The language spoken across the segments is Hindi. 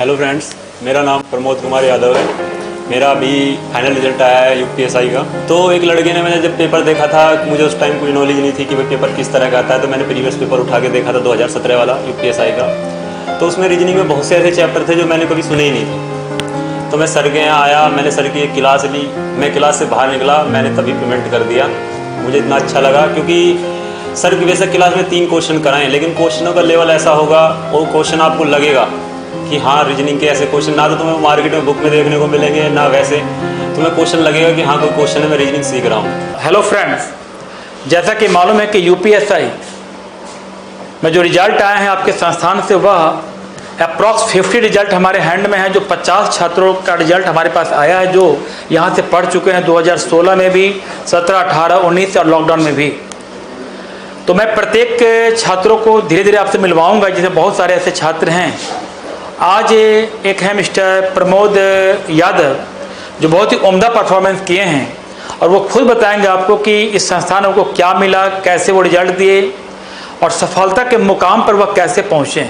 हेलो फ्रेंड्स, मेरा नाम प्रमोद कुमार यादव है। मेरा अभी फाइनल रिजल्ट आया है यूपीएसआई का। तो एक लड़के ने, मैंने जब पेपर देखा था, मुझे उस टाइम कोई नॉलेज नहीं थी कि वो पेपर किस तरह का आता है, तो मैंने प्रीवियस पेपर उठा के देखा था 2017 वाला यूपीएसआई का। तो उसमें रीजनिंग में बहुत से ऐसे चैप्टर थे जो मैंने कभी सुने ही नहीं थे। तो मैं सर के यहाँ आया, मैंने सर की एक क्लास ली। मैं क्लास से बाहर निकला, मैंने तभी पेमेंट कर दिया। मुझे इतना अच्छा लगा क्योंकि सर की वैसे क्लास में 3 क्वेश्चन कराएं, लेकिन क्वेश्चनों का लेवल ऐसा होगा, वो क्वेश्चन आपको लगेगा कि हाँ रीजनिंग के ऐसे क्वेश्चन ना तो तुम्हें मार्केट में बुक में देखने को मिलेंगे, ना वैसे तुम्हें क्वेश्चन लगेगा कि हाँ कोई क्वेश्चन है, मैं रीजनिंग सीख रहा हूँ। हेलो फ्रेंड्स, जैसा कि मालूम है कि यूपीएसआई में जो रिजल्ट आए हैं आपके संस्थान से, वह अप्रॉक्स 50 रिजल्ट हमारे हैंड में है। जो 50 छात्रों का रिजल्ट हमारे पास आया है, जो यहाँ से पढ़ चुके हैं 2016 में भी, 17, 18, 19 और लॉकडाउन में भी। तो मैं प्रत्येक छात्रों को धीरे धीरे आपसे मिलवाऊंगा, जैसे बहुत सारे ऐसे छात्र हैं। आज एक है मिस्टर प्रमोद यादव, जो बहुत ही उम्दा परफॉर्मेंस किए हैं, और वो खुद बताएंगे आपको कि इस संस्थान को क्या मिला, कैसे वो रिजल्ट दिए और सफलता के मुकाम पर वह कैसे पहुँचे।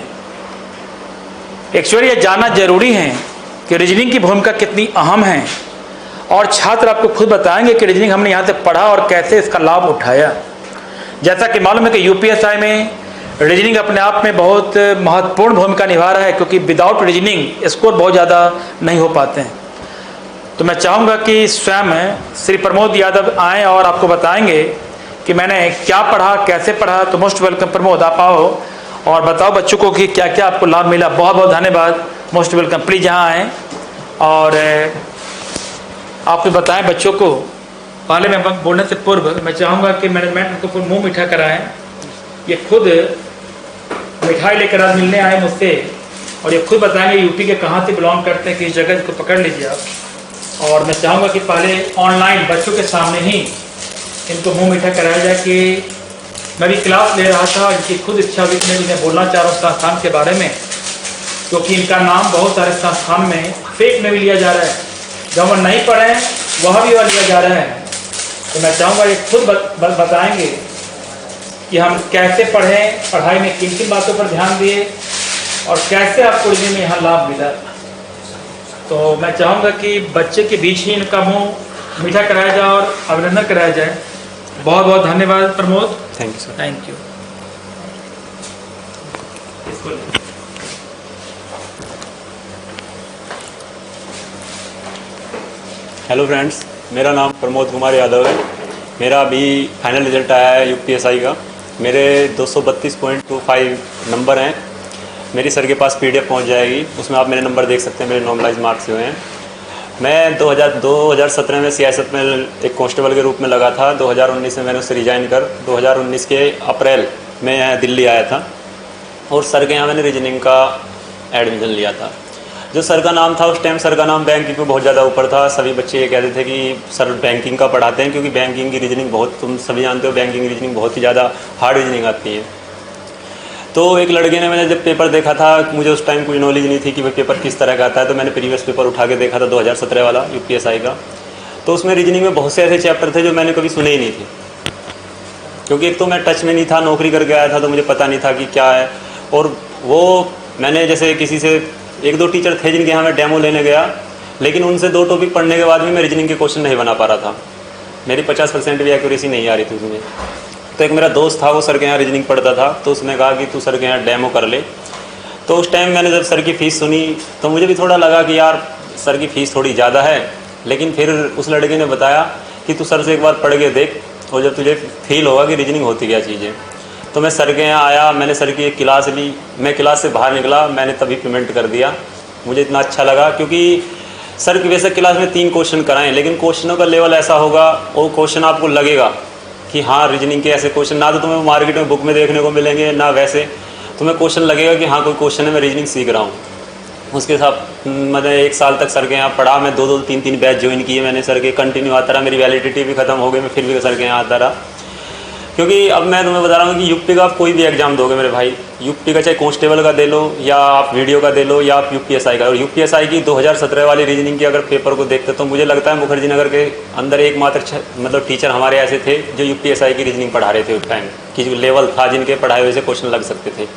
एक्चुअली ये जानना जरूरी है कि रीजनिंग की भूमिका कितनी अहम है, और छात्र आपको खुद बताएंगे कि रीजनिंग हमने यहाँ से पढ़ा और कैसे इसका लाभ उठाया। जैसा कि मालूम है कि यूपीएसआई में रीजनिंग अपने आप में बहुत महत्वपूर्ण भूमिका निभा रहा है, क्योंकि विदाउट रीजनिंग स्कोर बहुत ज़्यादा नहीं हो पाते हैं। तो मैं चाहूँगा कि स्वयं श्री प्रमोद यादव आएँ और आपको बताएंगे कि मैंने क्या पढ़ा, कैसे पढ़ा। तो मोस्ट वेलकम प्रमोद, आप आओ और बताओ बच्चों को कि क्या क्या आपको लाभ मिला। बहुत बहुत धन्यवाद, मोस्ट वेलकम। प्लीज़ यहाँ आएँ और आप बताएं बच्चों को। पहले मैं बोलने से पूर्व मैं चाहूँगा कि मैनेजमेंट को फिर मुंह मीठा कराएं। ये खुद मिठाई लेकर आज मिलने आए मुझसे, और ये खुद बताएंगे यूपी के कहाँ से बिलोंग करते हैं, किस जगह, इसको पकड़ लीजिए आप। और मैं चाहूँगा कि पहले ऑनलाइन बच्चों के सामने ही इनको मुंह मीठा कराया जाए कि मैं भी क्लास ले रहा था, इनकी खुद इच्छा हुई कि मैं बोलना चाह रहा हूँ संस्थान के बारे में, क्योंकि इनका नाम बहुत सारे संस्थान में फेक में भी लिया जा रहा है, जब वो नहीं पढ़े वह भी वह लिया जा रहा है। तो मैं चाहूँगा ये खुद बताएंगे कि हम कैसे पढ़ें, पढ़ाई में किन किन बातों पर ध्यान दिए और कैसे आपको रीजनिंग में यहाँ लाभ मिला। तो मैं चाहूँगा कि बच्चे के बीच ही इनका मुंह मीठा कराया जाए और अभिनंदन कराया जाए। बहुत बहुत धन्यवाद Pramod. Thank you sir. Thank you. Hello friends, मेरा नाम प्रमोद कुमार यादव है। मेरा अभी फाइनल रिजल्ट आया है यूपीएसआई का। मेरे 232.25 नंबर हैं। मेरी सर के पास पीडीएफ पहुंच जाएगी, उसमें आप मेरे नंबर देख सकते हैं, मेरे नॉर्मलाइज मार्क्स हुए हैं। मैं 2017 में सियासत में एक कांस्टेबल के रूप में लगा था। 2019 में मैंने उससे रिजाइन कर 2019 के अप्रैल में यहाँ दिल्ली आया था, और सर के यहाँ मैंने रीजनिंग का एडमिशन लिया था। जो सर का नाम था उस टाइम, सर का नाम बैंकिंग में बहुत ज़्यादा ऊपर था। सभी बच्चे ये कहते थे कि सर बैंकिंग का पढ़ाते हैं, क्योंकि बैंकिंग की रीजनिंग बहुत, तुम सभी जानते हो, बैंकिंग की रीजनिंग बहुत ही ज़्यादा हार्ड रीजनिंग आती है। तो एक लड़के ने, मैंने जब पेपर देखा था, मुझे उस टाइम कोई नॉलेज नहीं थी कि वह पेपर किस तरह का आता है, तो मैंने प्रीवियस पेपर उठा के देखा था 2017 वाला यूपीएसआई का। तो उसमें रीजनिंग में बहुत से ऐसे चैप्टर थे जो मैंने कभी सुने ही नहीं थे, क्योंकि एक तो मैं टच में नहीं था, नौकरी करके आया था, तो मुझे पता नहीं था कि क्या है। और वो मैंने जैसे किसी से, 1-2 टीचर थे जिनके यहाँ मैं डेमो लेने गया, लेकिन उनसे 2 टॉपिक पढ़ने के बाद भी मैं रीजनिंग के क्वेश्चन नहीं बना पा रहा था। मेरी 50% भी एक्यूरेसी नहीं आ रही थी उसमें। तो एक मेरा दोस्त था, वो सर के यहाँ रीजनिंग पढ़ता था, तो उसने कहा कि तू सर के यहाँ डेमो कर ले। तो उस टाइम मैंने जब सर की फ़ीस सुनी तो मुझे भी थोड़ा लगा कि यार सर की फ़ीस थोड़ी ज़्यादा है, लेकिन फिर उस लड़के ने बताया कि तू सर से एक बार पढ़ के देख, और जब तुझे फील होगा कि रीजनिंग होती क्या चीज़ है। तो मैं सर के यहाँ आया, मैंने सर की एक क्लास ली। मैं क्लास से बाहर निकला, मैंने तभी पेमेंट कर दिया। मुझे इतना अच्छा लगा क्योंकि सर की वैसे क्लास में 3 क्वेश्चन कराएं, लेकिन क्वेश्चनों का लेवल ऐसा होगा, वो क्वेश्चन आपको लगेगा कि हाँ रीजनिंग के ऐसे क्वेश्चन ना तो तुम्हें मार्केट में बुक में देखने को मिलेंगे, ना वैसे तुम्हें क्वेश्चन लगेगा कि हाँ कोई क्वेश्चन है, मैं रीजनिंग सीख रहा हूँ। उसके साथ मैंने 1 साल तक सर के यहाँ पढ़ा। मैं 2-2, 3-3 बैच ज्वाइन किए मैंने, सर के कंटिन्यू आता रहा। मेरी वैलिडिटी भी ख़त्म हो गई, मैं फिर भी सर के यहाँ आता रहा। क्योंकि अब मैं तुम्हें बता रहा हूँ कि यूपी का आप कोई भी एग्जाम दोगे मेरे भाई, यूपी का चाहे कांस्टेबल का दे लो, या आप वीडियो का दे लो, या आप यूपीएसआई का। और यूपीएसआई की 2017 वाली रीजनिंग की अगर पेपर को देखते तो मुझे लगता है मुखर्जी नगर के अंदर एकमात्र मतलब टीचर हमारे ऐसे थे जो यूपीएसआई की रीजनिंग पढ़ा रहे थे उस टाइम, कि जो लेवल था जिनके पढ़ाए हुए से क्वेश्चन लग सकते थे।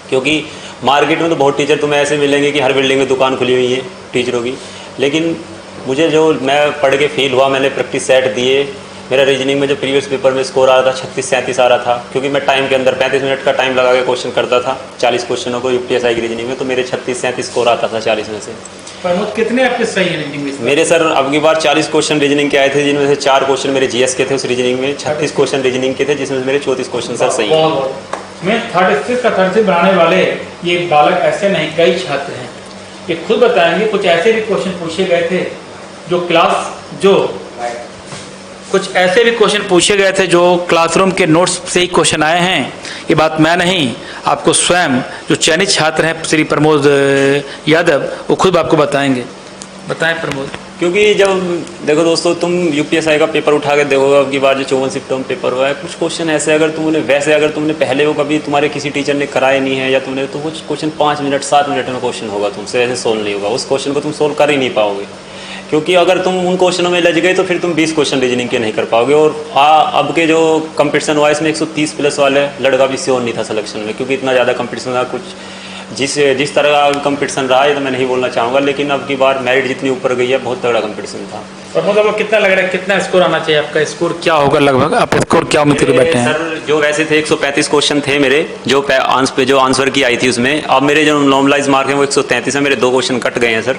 क्योंकि मार्केट में तो बहुत टीचर तुम्हें ऐसे मिलेंगे कि हर बिल्डिंग में दुकान खुली हुई है टीचरों की, लेकिन मुझे जो मैं पढ़ के फील हुआ, मैंने प्रैक्टिस सेट दिए, मेरा रीजनिंग में जो प्रीवियस पेपर में स्कोर आ रहा था 36-37 आ रहा था, क्योंकि मैं टाइम के अंदर 35 मिनट का टाइम लगा के क्वेश्चन करता था 40 क्वेश्चनों को यूपीएसआई की रीजनिंग में, तो मेरे 36-37 स्कोर आता था 40 में से। प्रमोद कितने आपके सही है रीजनिंग में? मेरे सर अब की बार 40 क्वेश्चन रीजनिंग के आए थे, जिनमें से 4 क्वेश्चन मेरे जीएस के थे उस रीजनिंग में, 36 क्वेश्चन रीजनिंग के थे, जिसमें मेरे 34 क्वेश्चन सर सही है। मैं 36 का 36 बनाने वाले ये बालक ऐसे नहीं, कई छात्र हैं, ये खुद बताएंगे। कुछ ऐसे भी क्वेश्चन पूछे गए थे कुछ ऐसे भी क्वेश्चन पूछे गए थे जो क्लासरूम के नोट्स से ही क्वेश्चन आए हैं। ये बात मैं नहीं, आपको स्वयं जो चयनित छात्र हैं श्री प्रमोद यादव, वो खुद आपको बताएंगे। बताएं प्रमोद। क्योंकि जब देखो दोस्तों, तुम यूपीएसआई का पेपर उठा के देखो, अब की बार जो 54 सिप्टम पेपर हुआ है, कुछ क्वेश्चन ऐसे अगर तुमने पहले वो कभी तुम्हारे किसी टीचर ने कराए नहीं है या तुमने, तो कुछ क्वेश्चन 5 मिनट 7 मिनट में क्वेश्चन होगा तुमसे, ऐसे सोल्व नहीं होगा, उस क्वेश्चन को तुम सोल्व कर ही नहीं पाओगे। क्योंकि अगर तुम उन क्वेश्चनों में लग गए तो फिर तुम 20 क्वेश्चन रीजनिंग के नहीं कर पाओगे। और अब के जो कंपटीशन हुआ इसमें 130 प्लस वाले लड़का भी श्योर नहीं था सिलेक्शन में, क्योंकि इतना ज़्यादा कंपटीशन था। कुछ जिस तरह का कंपटीशन रहा है तो मैं नहीं बोलना चाहूँगा, लेकिन अब की बार मेरिट जितनी ऊपर गई है, बहुत तगड़ा कंपटीशन था। प्रमोद आपको कितना लग रहा है, कितना स्कोर आना चाहिए? आपका स्कोर क्या होगा लगभग? आप स्कोर क्या उम्मीद करके बैठे हैं? सर जो वैसे थे 135 क्वेश्चन थे मेरे, जो आंसर की आई थी उसमें। अब मेरे जो नॉर्मलाइज मार्क हैं वो 133 है, मेरे 2 क्वेश्चन कट गए हैं सर,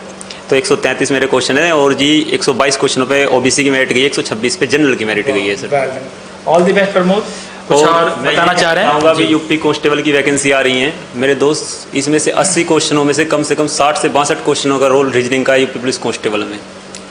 तो 133 मेरे क्वेश्चन है। और जी 122 क्वेश्चनों पे ओबीसी की मेरिट गई है, 126 पे जनरल की मेरिट गई है sir. All the best Pramod. कुछ और बताना चाह रहे हैं? कि यूपी कांस्टेबल की वैकेंसी आ रही है मेरे दोस्त, इसमें से 80 क्वेश्चनों में से कम 60 से 62 क्वेश्चनों का रोल रीजनिंग का यूपी पुलिस कांस्टेबल में।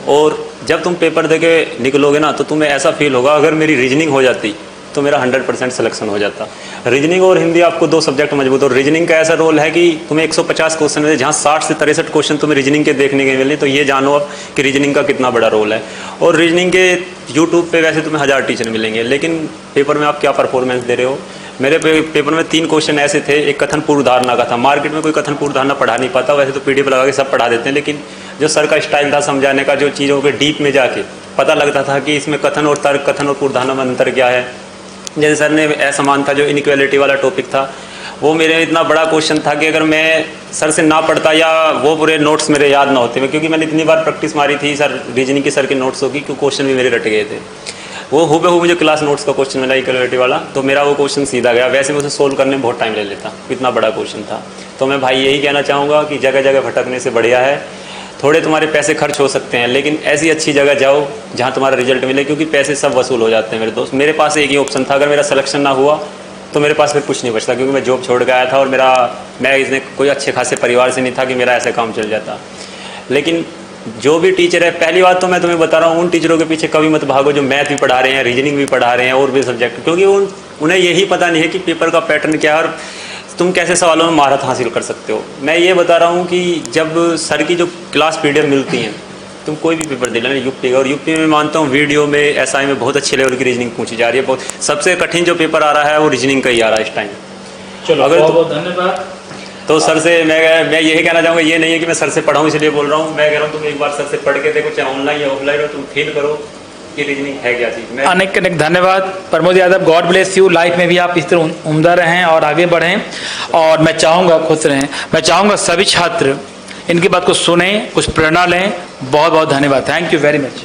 और जब तुम पेपर दे के निकलोगे ना, तो तुम्हें ऐसा फील होगा अगर मेरी रीजनिंग हो जाती तो मेरा 100% सिलेक्शन हो जाता। रीजनिंग और हिंदी आपको 2 सब्जेक्ट मजबूत। और रीजनिंग का ऐसा रोल है कि तुम्हें 150 क्वेश्चन में जहाँ 60 से 63 क्वेश्चन तुम्हें रीजनिंग के देखने के मिले, तो ये जानो अब कि रीजनिंग का कितना बड़ा रोल है। और रीजनिंग के यूट्यूब पे वैसे तुम्हें 1000 टीचर मिलेंगे, लेकिन पेपर में आप क्या परफॉर्मेंस दे रहे हो। मेरे पेपर में 3 क्वेश्चन ऐसे थे, एक कथन पूर्व धारणा का था। मार्केट में कोई कथन पूर्व धारणा पढ़ा नहीं पाता, वैसे तो PDF लगा के सब पढ़ा देते हैं, लेकिन जो सर का स्टाइल था समझाने का, जो चीज़ों के डीप में जाके पता लगता था कि इसमें कथन और तर्क, कथन और पूर्व धारणा में अंतर क्या है। जैसे सर ने असमानता, जो इनइक्वालिटी वाला टॉपिक था, वो मेरे इतना बड़ा क्वेश्चन था कि अगर मैं सर से ना पढ़ता या वो पूरे नोट्स मेरे याद ना होते, क्योंकि मैंने इतनी बार प्रैक्टिस मारी थी सर रीजनिंग के सर के नोट्स होगी, क्योंकि क्वेश्चन भी मेरे रट गए थे। वो हूबहू मुझे क्लास नोट्स का क्वेश्चन मिला इक्वालिटी वाला, तो मेरा वो क्वेश्चन सीधा गया। वैसे मैं उसे सोल्व करने में बहुत टाइम ले लेता, इतना बड़ा क्वेश्चन था। तो मैं भाई यही कहना चाहूँगा कि जगह जगह भटकने से बढ़िया है, थोड़े तुम्हारे पैसे खर्च हो सकते हैं, लेकिन ऐसी अच्छी जगह जाओ जहाँ तुम्हारा रिजल्ट मिले, क्योंकि पैसे सब वसूल हो जाते हैं मेरे दोस्त। मेरे पास एक ही ऑप्शन था, अगर मेरा सिलेक्शन ना हुआ तो मेरे पास फिर कुछ नहीं बचता, क्योंकि मैं जॉब छोड़ के आया था और मैं इसने कोई अच्छे खासे परिवार से नहीं था कि मेरा ऐसा काम चल जाता। लेकिन जो भी टीचर है, पहली बात तो मैं तुम्हें बता रहा हूँ, उन टीचरों के पीछे कभी मत भागो जो मैथ भी पढ़ा रहे हैं, रीजनिंग भी पढ़ा रहे हैं और भी सब्जेक्ट, क्योंकि उन्हें यही पता नहीं है कि पेपर का पैटर्न क्या है और तुम कैसे सवालों में महारत हासिल कर सकते हो। मैं ये बता रहा हूँ कि जब सर की जो क्लास PDF मिलती हैं, तुम कोई भी पेपर दे लेना यूपी का, और यूपी में मानता हूँ वीडियो में SI में बहुत अच्छे लेवल की रीजनिंग पूछी जा रही है। बहुत सबसे कठिन जो पेपर आ रहा है वो रीजनिंग का ही आ रहा है इस टाइम। चलो अगर बहुत धन्यवाद। तो सर से मैं यही कहना चाहूँगा, ये नहीं है कि मैं सर से पढ़ाऊँ इसलिए बोल रहा हूँ, मैं कह रहा हूँ तुम एक बार सर से पढ़ के देखो, चाहे ऑनलाइन या ऑफलाइन हो, तुम फील करो कि रीजनिंग है क्या चीज़। अनेक अनेक धन्यवाद Pramod Yadav. God bless you. Life में भी आप इस तरह उम्दा रहें और आगे बढ़ें, और मैं चाहूँगा खुश रहें। मैं चाहूँगा सभी छात्र इनकी बात को सुनें, कुछ प्रेरणा लें। बहुत बहुत धन्यवाद। Thank you very much.